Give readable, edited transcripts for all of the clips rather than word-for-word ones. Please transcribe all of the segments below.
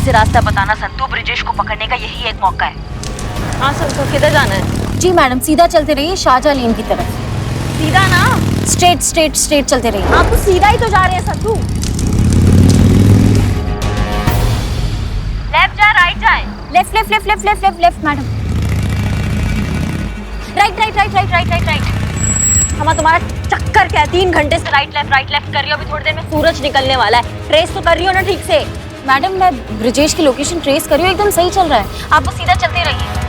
से रास्ता बताना संतू, ब्रिजेश को पकड़ने का यही एक मौका है। हाँ संतू, किधर जाना है? जी मैडम, सीधा चलते रहिए शाहजहां लेन की तरफ। सीधा ना? स्ट्रेट स्ट्रेट स्ट्रेट चलते रहिए। आप तो सीधा ही तो जा रहे हैं संतू। लेफ्ट जाए राइट जाए? Left left left left left left left madam. Right right right right right right right. हमारा तुम्हारा चक्कर क्या है? 3 घंटे से राइट लेफ्ट कर रही हो। अभी थोड़ी देर में सूरज निकलने वाला है। ट्रेस तो कर रही हो ना ठीक से? मैडम मैं ब्रिजेश की लोकेशन ट्रेस कर रही हूँ, एकदम सही चल रहा है, आप बस सीधा चलते रहिए।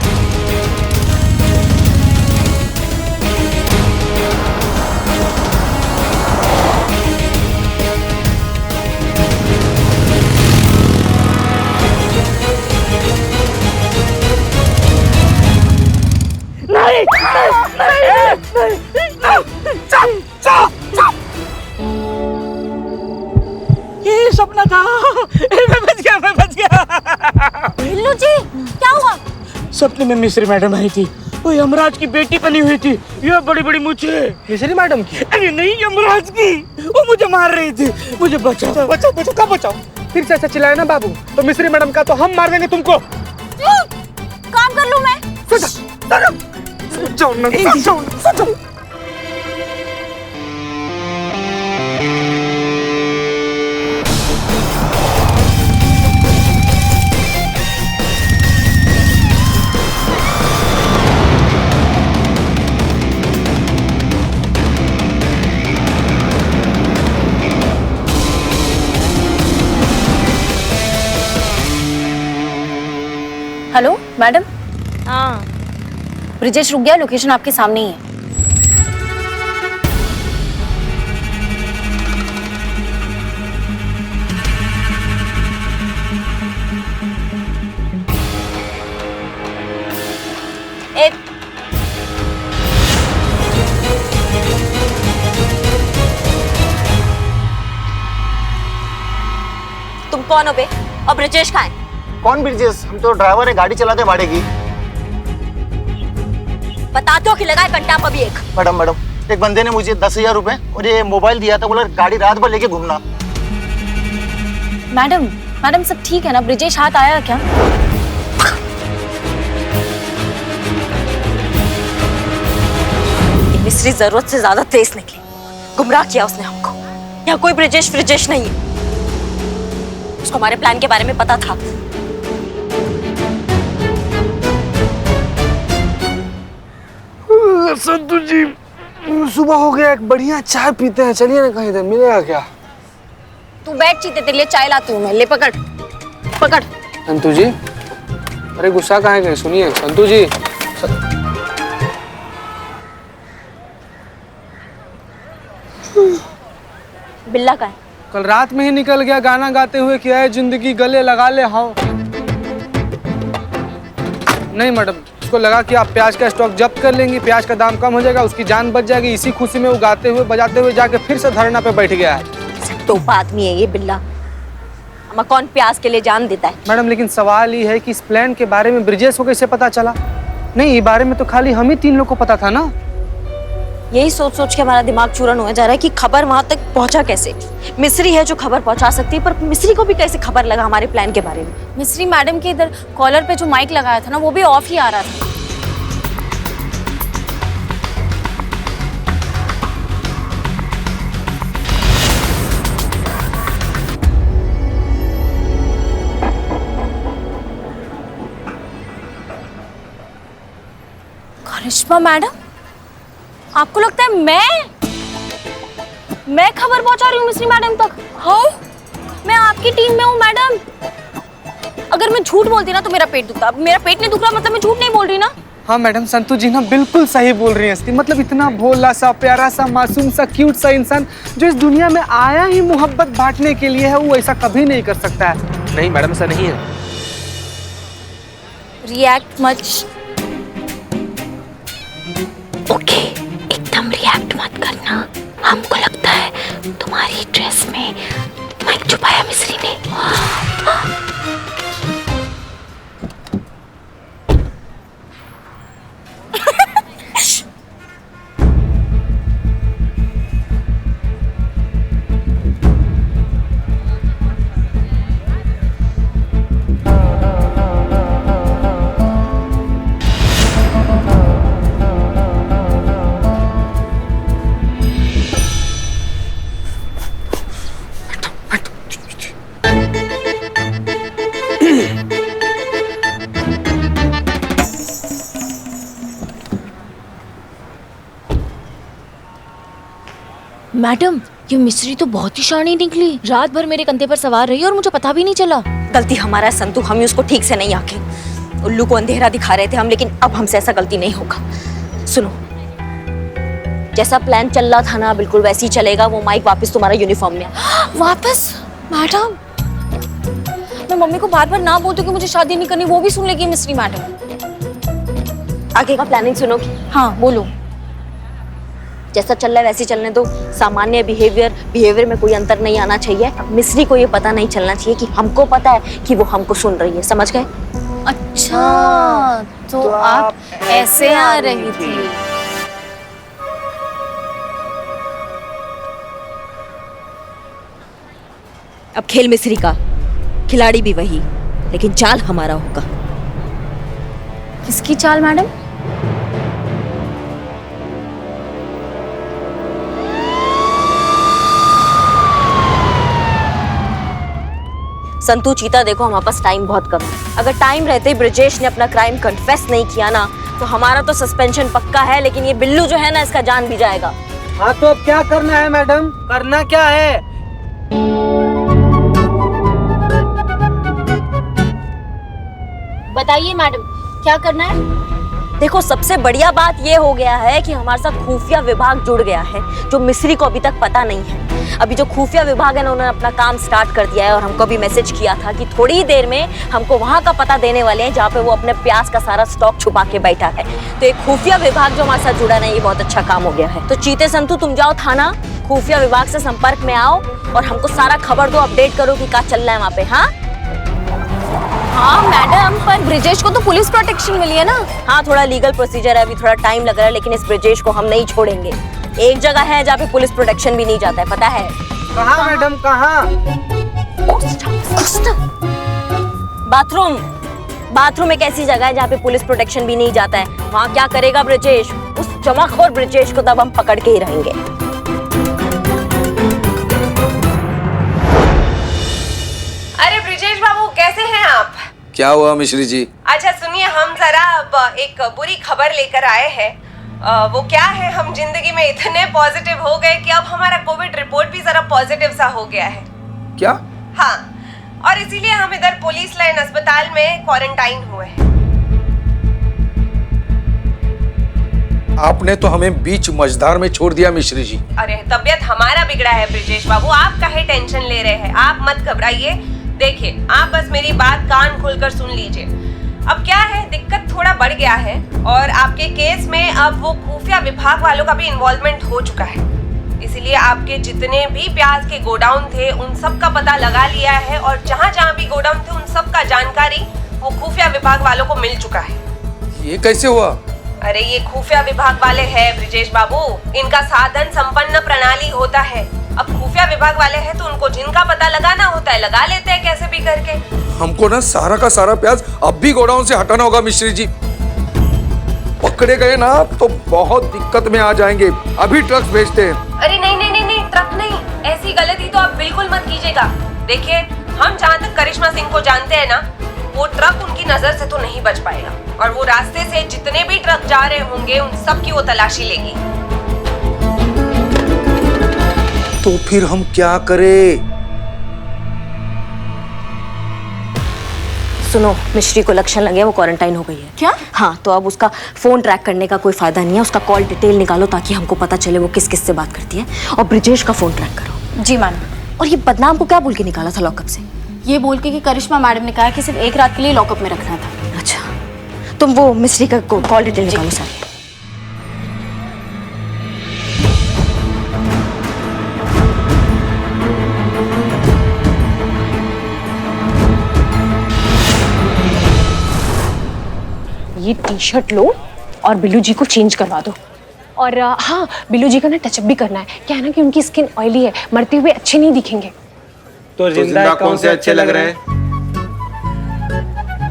ये सपना था। मैं बच गया। बिल्लू जी क्या हुआ? सपने में मिश्री मैडम आई थी, वो यमराज की बेटी बनी हुई थी। ये बड़ी बड़ी मूछे। मिश्री मैडम की? अरे नहीं, यमराज की। वो मुझे मार रही थी। मुझे बचाओ बचाओ बचाओ। कब बचाओ? फिर से ऐसा चिल्लाए ना बाबू तो मिश्री मैडम का तो हम मार देंगे तुमको। काम कर लूं मैं? सोचो। Hello madam. हाँ ब्रिजेश रुक गया, लोकेशन आपके सामने ही है। तुम कौन हो बे? और ब्रिजेश कहाँ है? कौन ब्रिजेश? हम तो ड्राइवर है, गाड़ी चलाते भाड़े की। बताते हो कि लगाए कंटा पर भी एक। मैडम एक बंदे ने मुझे 10,000 रुपए और ये मोबाइल दिया था, बोला गाड़ी रात भर लेके घूमना। मैडम सब ठीक है ना? ब्रिजेश हाथ आया क्या? मिस्री जरूरत से ज्यादा तेज निकली। गुमराह किया उसने हमको। यहाँ कोई ब्रिजेश नहीं है। उसको हमारे प्लान के बारे में पता था। संतू जी सुबह हो गया, एक बढ़िया चाय पीते हैं, चलिए ना कहीं इधर मिलेगा क्या? तू बैठ, चीते तेरे लिए चाय लाती हूँ मैं। ले पकड़। संतू जी अरे गुस्सा काहे गए? सुनिए संतू जी। बिल्ला का है? कल रात में ही निकल गया गाना गाते हुए कि है जिंदगी गले लगा ले। हाँ नहीं मैडम, उसको लगा कि आप प्याज का स्टॉक जब्त कर लेंगी, प्याज का दाम कम हो जाएगा, उसकी जान बच जाएगी। इसी खुशी में वो गाते हुए बजाते हुए जाके फिर से धरना पे बैठ गया है। तोपा आदमी है ये बिल्ला। हमें कौन प्याज के लिए जान देता है? मैडम लेकिन सवाल ये है कि इस प्लान के बारे में ब्रिजेश को कैसे पता चला? नहीं, ये बारे में तो खाली हम ही 3 लोग को पता था ना। यही सोच के हमारा दिमाग चूरन हुआ जा रहा है कि खबर वहां तक पहुंचा कैसे। मिस्री है जो खबर पहुंचा सकती है, पर मिस्री को भी कैसे खबर लगा हमारे प्लान के बारे में? मिस्री मैडम के इधर कॉलर पे जो माइक लगाया था ना, वो भी ऑफ ही आ रहा था। करिश्मा मैडम, आपको लगता है मैं खबर पहुंचा रही हूँ मिस्री मैडम तक? हाँ, मैं आपकी टीम में हूँ मैडम। अगर मैं झूठ बोलती ना तो मेरा पेट दुखता। मेरा पेट नहीं दुख रहा मतलब मैं झूठ नहीं बोल रही ना। हाँ मैडम, संतू जी ना बिल्कुल सही बोल रही हैं। मतलब इतना भोला सा, प्यारा सा, मासूम सा, क्यूट सा इंसान जो इस दुनिया में आया ही मोहब्बत बांटने के लिए है, वो ऐसा कभी नहीं कर सकता है। नहीं मैडम, ऐसा नहीं है। React much. ओके, एकदम रिएक्ट मत करना। हमको लगता है तुम्हारी ड्रेस में माइक छुपाया मिस्री ने। मैडम ये मिस्री तो बहुत ही शानी निकली, रात भर मेरे कंधे पर सवार रही और मुझे पता भी नहीं चला। गलती हमारा है संतू, हम ही उसको ठीक से नहीं आके उल्लू को अंधेरा दिखा रहे थे हम, लेकिन अब हमसे ऐसा गलती नहीं होगा। सुनो, जैसा प्लान चल रहा था ना बिल्कुल वैसे ही चलेगा। वो माइक वापस तुम्हारा यूनिफॉर्म में। वापस? मैडम मैं मम्मी को बार बार ना बोलती कि मुझे शादी नहीं करनी, वो भी सुन लेगी मिस्री मैडम। आगे का प्लानिंग सुनोगी? हाँ बोलो। जैसा चल रहा है वैसे ही चलने दो। सामान्य बिहेवियर में कोई अंतर नहीं आना चाहिए। मिस्री को ये पता नहीं चलना चाहिए कि हमको पता है कि वो हमको सुन रही है, समझ गए? अच्छा तो आप ऐसे आ रही थी। अब खेल मिस्री का, खिलाड़ी भी वही, लेकिन चाल हमारा होगा। किसकी चाल मैडम? संतू चीता देखो, हमारे पास टाइम बहुत कम है। अगर टाइम रहते ही ब्रिजेश ने अपना क्राइम कन्फेस नहीं किया ना तो हमारा तो सस्पेंशन पक्का है, लेकिन ये बिल्लू जो है ना इसका जान भी जाएगा। हाँ तो अब क्या करना है मैडम? करना क्या है? बताइए मैडम क्या करना है? देखो सबसे बढ़िया बात ये हो गया है कि हमारे साथ खुफिया विभाग जुड़ गया है, जो मिस्री को अभी तक पता नहीं है। अभी जो खुफिया विभाग है ना उन्होंने अपना काम स्टार्ट कर दिया है और हमको भी मैसेज किया था कि थोड़ी ही देर में हमको वहाँ का पता देने वाले हैं जहाँ पे वो अपने प्याज का सारा स्टॉक छुपा के बैठा है। तो एक खुफिया विभाग जो हमारे साथ जुड़ा ना, ये बहुत अच्छा काम हो गया है। तो चीते संतू तुम जाओ थाना, खुफिया विभाग से संपर्क में आओ और हमको सारा खबर दो, अपडेट करो कि क्या चल रहा है वहाँ पे। हाँ हाँ मैडम, पर ब्रिजेश को तो पुलिस प्रोटेक्शन मिली है ना। हाँ थोड़ा लीगल प्रोसीजर है, अभी थोड़ा टाइम लग रहा है, लेकिन इस ब्रिजेश को हम नहीं छोड़ेंगे। एक जगह है जहाँ पे पुलिस प्रोटेक्शन भी नहीं जाता है, पता है? कहाँ मैडम, कहाँ? बाथरूम। बाथरूम एक ऐसी जगह है जहाँ पे पुलिस प्रोटेक्शन भी नहीं जाता है। वहाँ क्या करेगा ब्रिजेश? उस जमाखोर ब्रिजेश को तब हम पकड़ के ही रहेंगे। अरे ब्रिजेश बाबू कैसे हैं आप? क्या हुआ मिश्री जी? अच्छा सुनिए, हम जरा अब एक बुरी खबर लेकर आए हैं। वो क्या है, हम जिंदगी में इतने पॉजिटिव हो गए कि अब हमारा कोविड रिपोर्ट भी जरा पॉजिटिव सा हो गया है। क्या? हाँ, और इसीलिए हम इधर पुलिस लाइन अस्पताल में क्वारंटाइन हुए हैं। आपने तो हमें बीच मझधार में छोड़ दिया मिश्री जी। अरे तबीयत हमारा बिगड़ा है ब्रिजेश बाबू, आप काहे टेंशन ले रहे हैं? आप मत घबराइए। देखिए आप बस मेरी बात कान खोलकर सुन लीजिए। अब क्या है, दिक्कत थोड़ा बढ़ गया है और आपके केस में अब वो खुफिया विभाग वालों का भी इन्वॉल्वमेंट हो चुका है। इसीलिए आपके जितने भी प्याज के गोडाउन थे उन सब का पता लगा लिया है और जहाँ जहाँ भी गोडाउन थे उन सब का जानकारी वो खुफिया विभाग वालों को मिल चुका है। ये कैसे हुआ? अरे ये खुफिया विभाग वाले हैं ब्रिजेश बाबू, इनका साधन संपन्न प्रणाली होता है। अब खुफिया विभाग वाले हैं तो उनको जिनका पता लगाना होता है लगा लेते हैं कैसे भी करके। हमको ना सारा का सारा प्याज अब भी गोडाउन से हटाना होगा मिश्री जी। पकड़े गए ना तो बहुत दिक्कत में आ जाएंगे। अभी ट्रक भेजते हैं। अरे नहीं नहीं नहीं नहीं, ट्रक नहीं, ऐसी गलती तो आप बिल्कुल मत कीजिएगा। देखिए हम जहाँ तक करिश्मा सिंह को जानते हैं ना, वो ट्रक उनकी नजर से तो नहीं बच पाएगा और वो रास्ते से जितने भी ट्रक जा रहे होंगे उन सब की वो तलाशी लेगी। तो फिर हम क्या करें? सुनो, मिश्री को लक्षण लगे, वो क्वारंटाइन हो गई है। क्या? हाँ, तो अब उसका फोन ट्रैक करने का कोई फायदा नहीं है। उसका कॉल डिटेल निकालो ताकि हमको पता चले वो किस किस से बात करती है, और ब्रिजेश का फोन ट्रैक करो। जी मैडम। और ये बदनाम को क्या बोल के निकाला था लॉकअप से? ये बोल के कि करिश्मा मैडम ने कहा कि सिर्फ एक रात के लिए लॉकअप में रखना था। अच्छा, तुम वो मिस्री का कॉल डिटेल निकालो सारी। ये टी शर्ट लो और बिल्लू जी को चेंज करवा दो। और हाँ, बिल्लू जी का ना टचअप भी करना है। क्या है ना कि उनकी स्किन ऑयली है, मरते हुए अच्छे नहीं दिखेंगे। तो जिंदा कौन से अच्छे लग रहे हैं?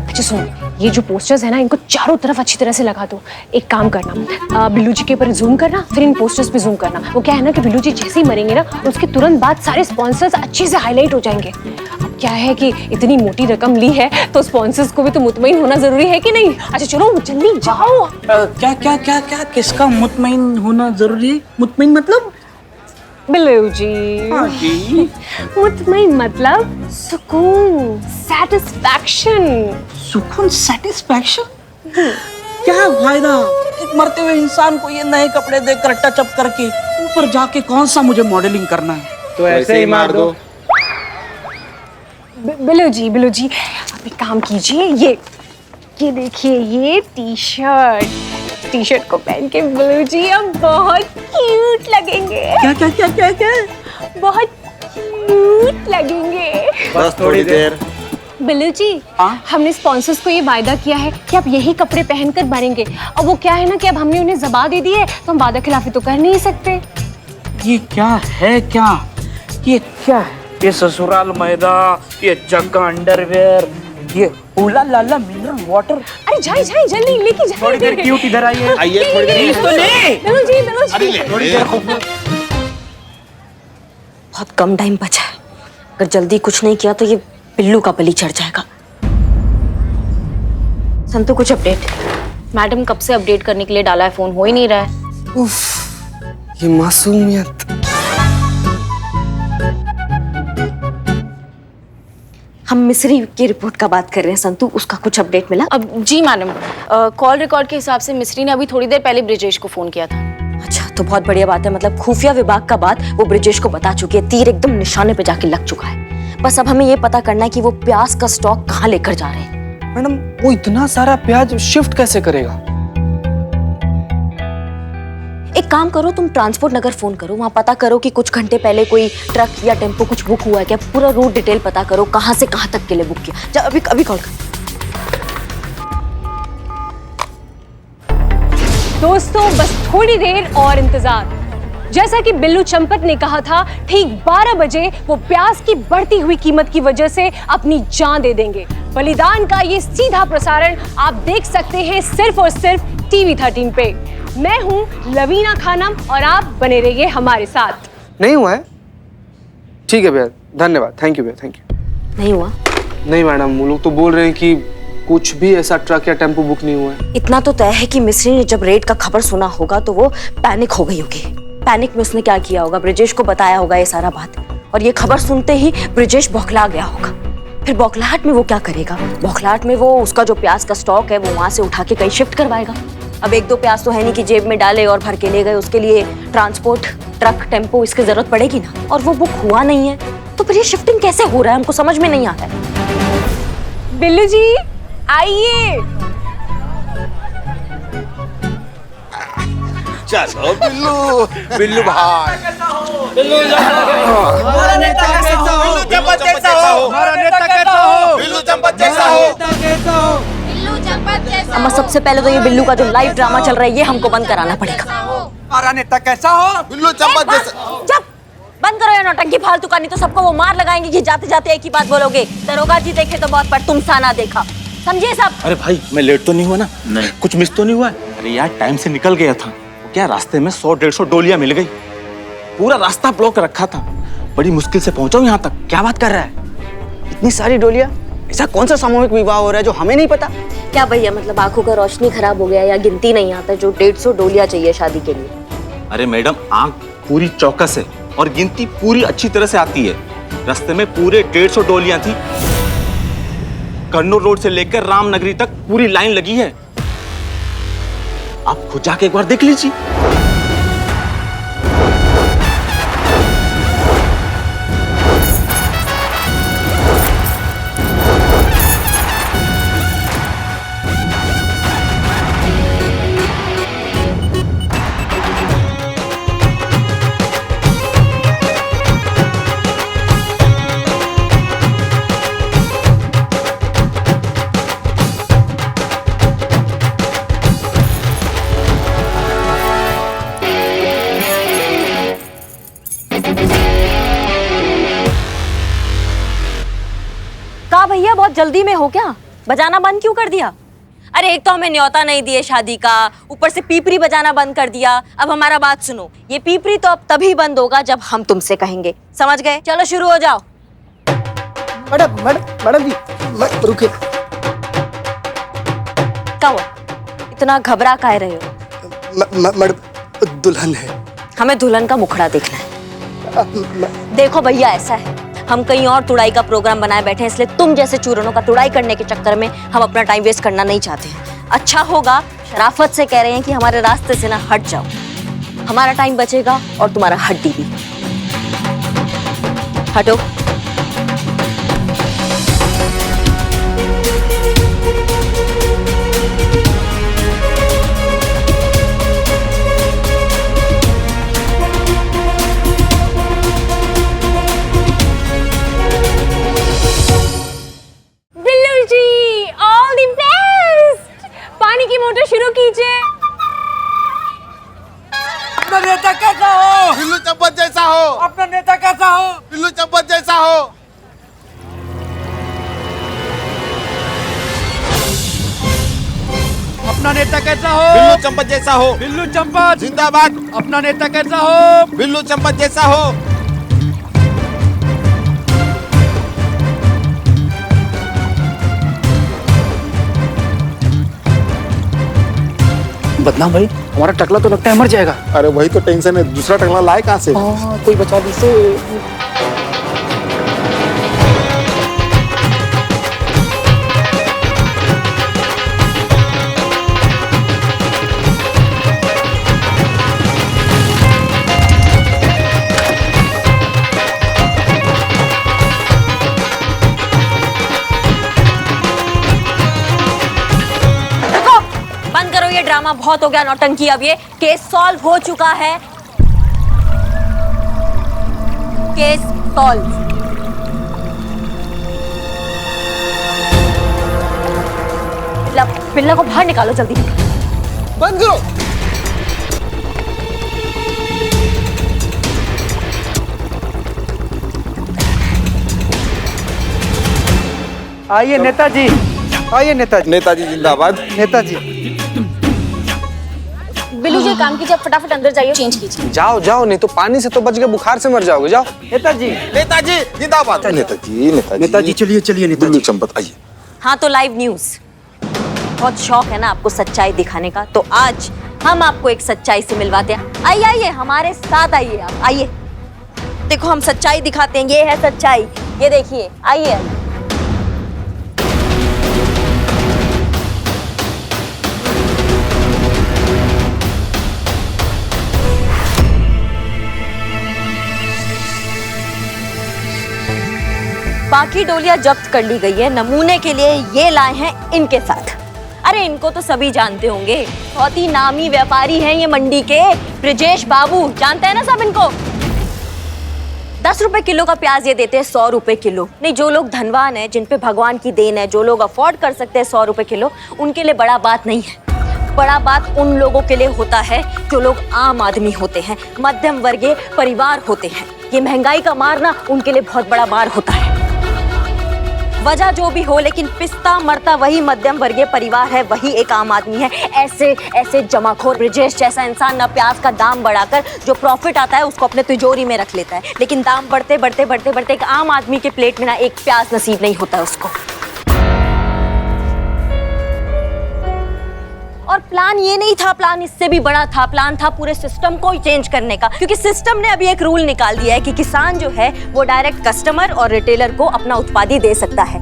अच्छा सुनो, ये जो पोस्टर्स है ना इनको चारों तरफ अच्छी तरह से लगा दो। एक काम करना, बिल्लू जी के ऊपर जूम करना, फिर इन पोस्टर्स पे जूम करना। वो क्या है ना कि बिल्लू जी जैसे ही मरेंगे ना उसके तुरंत बाद सारे स्पॉन्सर्स अच्छे से हाईलाइट हो जाएंगे। अब क्या है कि इतनी मोटी रकम ली है तो स्पॉन्सर्स को भी तो मुतमईन होना जरूरी है कि नहीं? अच्छा चलो जल्दी जाओ। क्या क्या क्या क्या किसका मुतमईन होना जरूरी है? मुतमईन मतलब बिल्लू जी मुतमईन मतलब सुकून, सेटिस्फैक्शन। सुकून, सेटिस्फैक्शन? क्या फायदा एक मरते हुए इंसान को ये नए कपड़े देकर टचअप करके, ऊपर जाके कौन सा मुझे मॉडलिंग करना है? तो ऐसे ही मार दो। बिल्लू जी आप एक काम कीजिए, ये देखिए, ये टी शर्ट को पहन के बिल्लू जी आप बहुत क्यूट लगेंगे। क्या? बहुत क्यूट लगेंगे। बस थोड़ी देर। बिल्लू जी हमने स्पॉन्सर्स को ये वायदा किया है कि आप यही कपड़े पहनकर बनेंगे। अब वो क्या है ना कि अब हमने उन्हें ज़बान दे दी है, तो हम वादा खिलाफी तो कर नहीं सकते। ये क्या है? ये ससुराल मैदा, ये जग्गा अंडरवेयर, ये उला लाला मिनरल वाटर। अरे जाए जल्दी लेके जाइए। थोड़ी देर क्यूट इधर आइए। थोड़ी देर। तो नहीं। बिल्लू जी थोड़ी देर। बहुत कम टाइम बचा है, अगर जल्दी कुछ नहीं किया तो ये बिल्लू का बलि चढ़ जाएगा। संतु कुछ अपडेट? मैडम कब से अपडेट करने के लिए डाला है, फोन हो ही नहीं रहा है। उफ, ये मासूमियत। हम मिस्री की रिपोर्ट का बात कर रहे हैं संतु, उसका कुछ अपडेट मिला? अब जी मैडम, कॉल रिकॉर्ड के हिसाब से मिस्री ने अभी थोड़ी देर पहले ब्रिजेश को फोन किया था। अच्छा, तो बहुत बढ़िया बात है, मतलब खुफिया विभाग का बात वो ब्रिजेश को बता चुकी है, तीर एकदम निशाने पे जाके लग चुका है। बस अब हमें ये पता करना है कि वो प्याज का स्टॉक कहाँ लेकर जा रहे हैं। मैडम वो इतना सारा प्याज शिफ्ट कैसे करेगा? एक काम करो, तुम ट्रांसपोर्ट नगर फोन करो, वहाँ पता करो कि कुछ घंटे पहले कोई ट्रक या टेम्पो कुछ बुक हुआ है क्या, पूरा रूट डिटेल पता करो, कहाँ से कहाँ तक के लिए बुक किया। जा अभी कॉल कर। दोस्तों बस थोड़ी देर और इंतजार। जैसा कि बिल्लू चंपत ने कहा था, ठीक 12 बजे वो प्याज की बढ़ती हुई कीमत की वजह से अपनी जान दे देंगे। बलिदान का ये सीधा प्रसारण आप देख सकते हैं सिर्फ और सिर्फ TV 13 पे। मैं हूं लवीना खानम और आप बने रहिए हमारे साथ। नहीं हुआ है? ठीक है भैया, धन्यवाद, थैंक यू भैया, थैंक यू। नहीं हुआ? नहीं मैडम, वो लोग तो बोल रहे हैं कि कुछ भी ऐसा ट्रक या टेम्पो बुक नहीं हुआ है। इतना तो तय है कि मिस्री ने जब रेड का खबर सुना होगा तो वो पैनिक हो गई होगी। पैनिक में उसने क्या किया होगा, ब्रिजेश को बताया होगा ये सारा बात, और ये खबर सुनते ही ब्रिजेश बौखला गया होगा। फिर बौखलाहट में वो क्या करेगा, बौखलाहट में वो उसका जो प्याज का स्टॉक है वो वहां से उठा के कहीं शिफ्ट करवाएगा। अब 1-2 प्याज तो है नहीं कि जेब में डाले और भर के ले गए, उसके लिए ट्रांसपोर्ट, ट्रक, टेम्पो इसकी जरूरत पड़ेगी ना, और वो बुक हुआ नहीं है, तो फिर ये शिफ्टिंग कैसे हो रहा है, हमको समझ में नहीं आता है। बिल्लू जी आइए। चलो बिल्लू भाई। हमारा नेता कैसा हो? बिल्लू चंपत जैसा हो। हमारा नेता कैसा हो? बिल्लू चंपत जैसा हो। अम्मा सबसे पहले तो ये बिल्लू का जो लाइव ड्रामा चल रहा है ये हमको बंद कराना पड़ेगा। हमारा नेता कैसा हो? बिल्लू चंपत जैसा। जब बंद करो ये नौटंकी फालतू का, नहीं तो सबको वो मार लगाएंगे कि जाते जाते एक ही बात बोलोगे, दरोगा जी देखे तो बहुत, पर तुम सा ना देखा, समझे सब? अरे भाई मैं लेट तो नहीं हुआ ना? नहीं। कुछ मिस तो नहीं हुआ? अरे यार टाइम से निकल गया था, क्या रास्ते में 100-150 डोलियां मिल गई, पूरा रास्ता ब्लॉक रखा था, बड़ी मुश्किल से पहुंचा हूं यहाँ तक। क्या बात कर रहा है? इतनी सारी डोलियां? ऐसा कौन सा सामूहिक विवाह हो रहा है जो हमें नहीं पता? क्या भैया, मतलब आंखों का रोशनी खराब हो गया या गिनती नहीं आता जो 150 डोलियां चाहिए शादी के लिए? अरे मैडम आंख पूरी चौकस है और गिनती पूरी अच्छी तरह से आती है। रास्ते में पूरे 150 डोलियां थी, कन्नौर रोड से लेकर रामनगरी तक पूरी लाइन लगी है, आप खुद जाके एक बार देख लीजिए। भैया बहुत जल्दी में हो क्या, बजाना बंद क्यों कर दिया? अरे एक तो हमें न्योता नहीं दिए शादी का, ऊपर से पीपरी बजाना बंद कर दिया। अब हमारा बात सुनो, ये पीपरी तो अब तभी बंद होगा जब हम तुमसे कहेंगे, समझ गए? चलो शुरू हो जाओ। मैडम जी रुकिए। क्या हुआ, इतना घबरा काहे रहे हो? मैडम दुल्हन है। हमें दुल्हन का मुखड़ा देखना है। देखो भैया, ऐसा है, हम कहीं और तुड़ाई का प्रोग्राम बनाए बैठे हैं, इसलिए तुम जैसे चूरनों का तुड़ाई करने के चक्कर में हम अपना टाइम वेस्ट करना नहीं चाहते हैं। अच्छा होगा, शराफत से कह रहे हैं कि हमारे रास्ते से ना हट जाओ, हमारा टाइम बचेगा और तुम्हारा हड्डी भी। हटो। बिल्लू जी, ऑल द बेस्ट। पानी की मोटर शुरू कीजिए। अपना नेता कैसा हो? बिल्लू चम्पत जैसा हो। अपना नेता कैसा हो? बिल्लू चम्पत जैसा हो। अपना नेता कैसा हो? बिल्लू चम्पत जैसा हो। बिल्लू चंपत जिंदाबाद। अपना नेता कैसा हो? बिल्लू चम्पत जैसा हो। बदनाम भाई, हमारा टकला तो लगता है मर जाएगा। अरे वही तो टेंशन है, दूसरा टकला लाए कहाँ से? कोई बचा दीजिए। बंद करो ये ड्रामा, बहुत हो गया नौटंकी। अब ये केस सॉल्व हो चुका है। Case solve. बिल्ला को बाहर निकालो जल्दी। बंद करो। आइए नेताजी, आइए नेताजी। नेताजी जिंदाबाद। नेताजी बिल्लू जी, काम कीजिए, फटाफट अंदर जाइए, चेंज कीजिए। जाओ जाओ, नहीं तो पानी से तो बच के बुखार से मर जाओगे। जाओ नेताजी। नेताजी जिंदाबाद। नेताजी नेताजी नेताजी चलिए चलिए बिल्लू नेताजी। चम्पत आइए। हाँ तो लाइव न्यूज, बहुत शौक है ना आपको सच्चाई दिखाने का, तो आज हम आपको एक सच्चाई से मिलवाते हैं। आइए आइए, हमारे साथ आइए, आप आइए। देखो हम सच्चाई दिखाते हैं, ये है सच्चाई, ये देखिए, आइए। बाकी डोलियां जब्त कर ली गई है, नमूने के लिए ये लाए हैं इनके साथ। अरे इनको तो सभी जानते होंगे, बहुत ही नामी व्यापारी हैं ये मंडी के, ब्रिजेश बाबू, जानते हैं ना सब इनको। 10 रुपए किलो का प्याज ये देते हैं 100 रुपए किलो। नहीं, जो लोग धनवान हैं, जिन पे भगवान की देन है, जो लोग अफोर्ड कर सकते हैं 100 रुपए किलो, उनके लिए बड़ा बात नहीं है। बड़ा बात उन लोगों के लिए होता है जो लोग आम आदमी होते हैं, मध्यम वर्गीय परिवार होते हैं। ये महंगाई का मारना उनके लिए बहुत बड़ा मार होता है। वजह जो भी हो, लेकिन पिसता मरता वही मध्यम वर्गीय परिवार है, वही एक आम आदमी है। ऐसे जमाखोर ब्रिजेश जैसा इंसान ना प्याज का दाम बढ़ाकर जो प्रॉफिट आता है उसको अपने तिजोरी में रख लेता है, लेकिन दाम बढ़ते बढ़ते बढ़ते बढ़ते एक आम आदमी के प्लेट में ना एक प्याज नसीब नहीं होता है उसको। और प्लान ये नहीं था, प्लान इससे भी बड़ा था। प्लान था पूरे सिस्टम को ही चेंज करने का, क्योंकि सिस्टम ने अभी एक रूल निकाल दिया है कि किसान जो है वो डायरेक्ट कस्टमर और रिटेलर को अपना उत्पाद ही दे सकता है।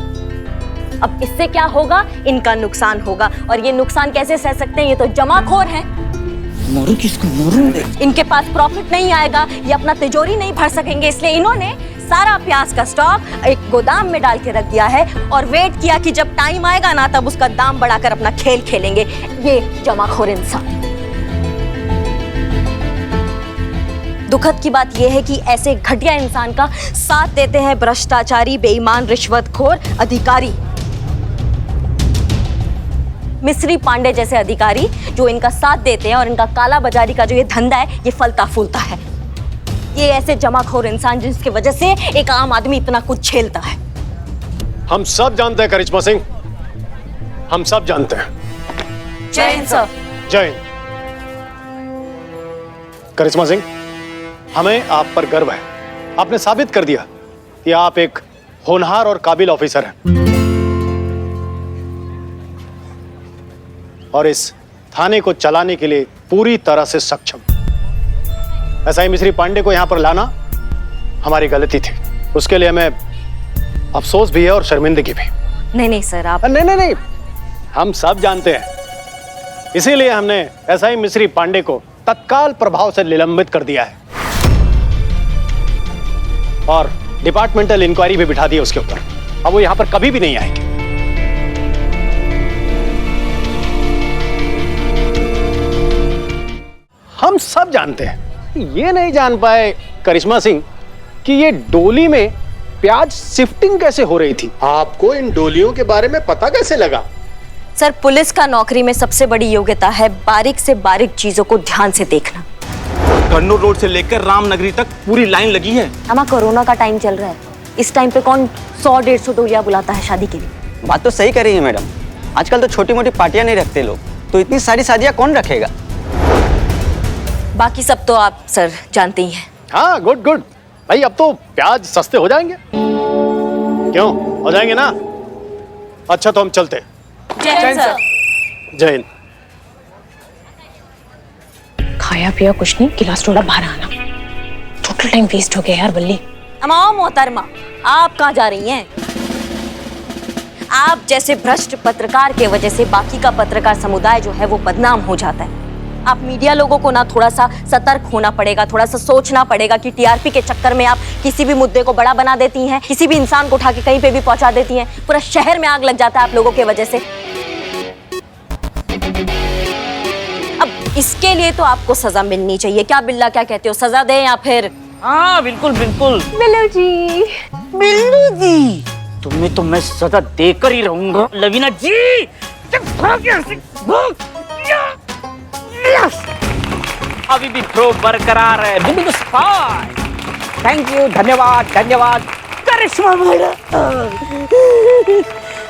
अब इससे क्या होगा, इनका नुकसान होगा, और ये नुकसान कैसे सह सकते हैं, ये तो जमाखोर हैं। मारू किसको मारू? इनके पास प्रॉफिट नहीं आएगा, ये अपना तिजोरी नहीं भर सकेंगे, इसलिए इन्होंने सारा प्याज का स्टॉक एक गोदाम में डाल के रख दिया है और वेट किया कि जब टाइम आएगा ना तब उसका दाम बढ़ाकर अपना खेल खेलेंगे ये जमाखोर इंसान। दुखद की बात यह है कि ऐसे घटिया इंसान का साथ देते हैं भ्रष्टाचारी, बेईमान, रिश्वतखोर अधिकारी, मिस्री पांडे जैसे अधिकारी जो इनका साथ देते हैं, और इनका काला बाजारी का जो ये धंधा है ये फलता फूलता है। ये ऐसे जमाखोर इंसान जिसकी वजह से एक आम आदमी इतना कुछ झेलता है। हम सब जानते हैं करिश्मा सिंह, हम सब जानते हैं। जय हिंद सर। जय हिंद। करिश्मा सिंह, हमें आप पर गर्व है। आपने साबित कर दिया कि आप एक होनहार और काबिल ऑफिसर हैं, और इस थाने को चलाने के लिए पूरी तरह से सक्षम। ऐसा ही मिस्री पांडे को यहां पर लाना हमारी गलती थी, उसके लिए हमें अफसोस भी है और शर्मिंदगी भी। नहीं नहीं सर, आप नहीं, हम सब जानते हैं, इसीलिए हमने एसआई मिस्री पांडे को तत्काल प्रभाव से निलंबित कर दिया है और डिपार्टमेंटल इंक्वायरी भी बिठा दी है उसके ऊपर। अब वो यहां पर कभी भी नहीं आएंगे। हम सब जानते हैं, ये नहीं जान पाए करिश्मा सिंह कि ये डोली में प्याज शिफ्टिंग कैसे हो रही थी। आपको इन डोलियों के बारे में पता कैसे लगा? सर, पुलिस का नौकरी में सबसे बड़ी योग्यता है बारीक से बारीक चीजों को ध्यान से देखना। कन्नौर रोड से लेकर रामनगरी तक पूरी लाइन लगी है। हमारा कोरोना का टाइम चल रहा है, इस टाइम पे कौन 100-150 डोलियां बुलाता है शादी के लिए? बात तो सही कर रही है मैडम, आजकल तो छोटी मोटी पार्टियां नहीं रखते लोग, तो इतनी सारी शादियां कौन रखेगा? बाकी सब तो आप सर जानते ही हैं। हाँ, गुड भाई, अब तो प्याज सस्ते हो जाएंगे। क्यों हो जाएंगे ना? अच्छा तो हम चलते। जय हिंद सर। जय हिंद। खाया पिया कुछ नहीं, गिलास थोड़ा बाहर आना। टोटल टाइम वेस्ट हो गया यार बल्ली। अमाओ मोहतरमा, आप कहाँ जा रही हैं? आप जैसे भ्रष्ट पत्रकार के वजह से बाकी का पत्रकार समुदाय जो है वो बदनाम हो जाता है। आप मीडिया लोगों को ना थोड़ा सा सतर्क होना पड़ेगा, थोड़ा सा सोचना पड़ेगा कि टीआरपी के चक्कर में आप किसी भी मुद्दे को बड़ा बना देती हैं, किसी भी इंसान को उठा के कहीं पे भी पहुंचा देती हैं। पूरा शहर में आग लग जाता है आप लोगों की वजह से। अब इसके लिए तो आपको सजा मिलनी चाहिए। क्या बिल्ला, क्या कहते हो, सजा दें या फिर? हाँ बिल्कुल बिल्कुल। बिल्लू जी, बिल्लू जी, तुम्हें तो मैं सजा देकर ही रहूंगा। लवीना जी, अभी भी थ्रो बरकरार है। थैंक यू, धन्यवाद धन्यवाद।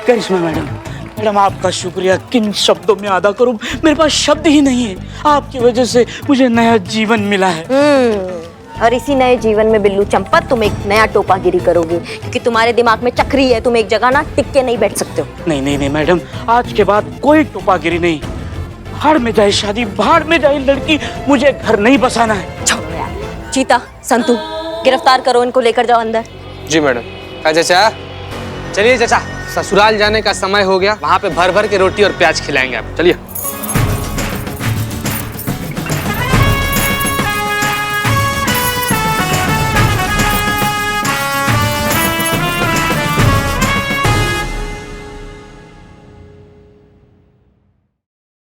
करिश्मा मैडम, आपका शुक्रिया किन शब्दों में अदा करूं? मेरे पास शब्द ही नहीं है। आपकी वजह से मुझे नया जीवन मिला है। और इसी नए जीवन में बिल्लू चंपत तुम एक नया टोपागिरी करोगे, क्योंकि तुम्हारे दिमाग में चक्री है, तुम एक जगह ना टिक के नहीं बैठ सकते हो। नहीं मैडम, आज के बाद कोई टोपागिरी नहीं। भाड़ में जाए शादी, भाड़ में जाए लड़की, मुझे घर नहीं बसाना है। छोड़ो यार। चीता, संतू, गिरफ्तार करो इनको, लेकर जाओ अंदर। जी मैडम। चाचा चलिए चाचा, ससुराल जाने का समय हो गया, वहाँ पे भर भर के रोटी और प्याज खिलाएंगे आप। चलिए।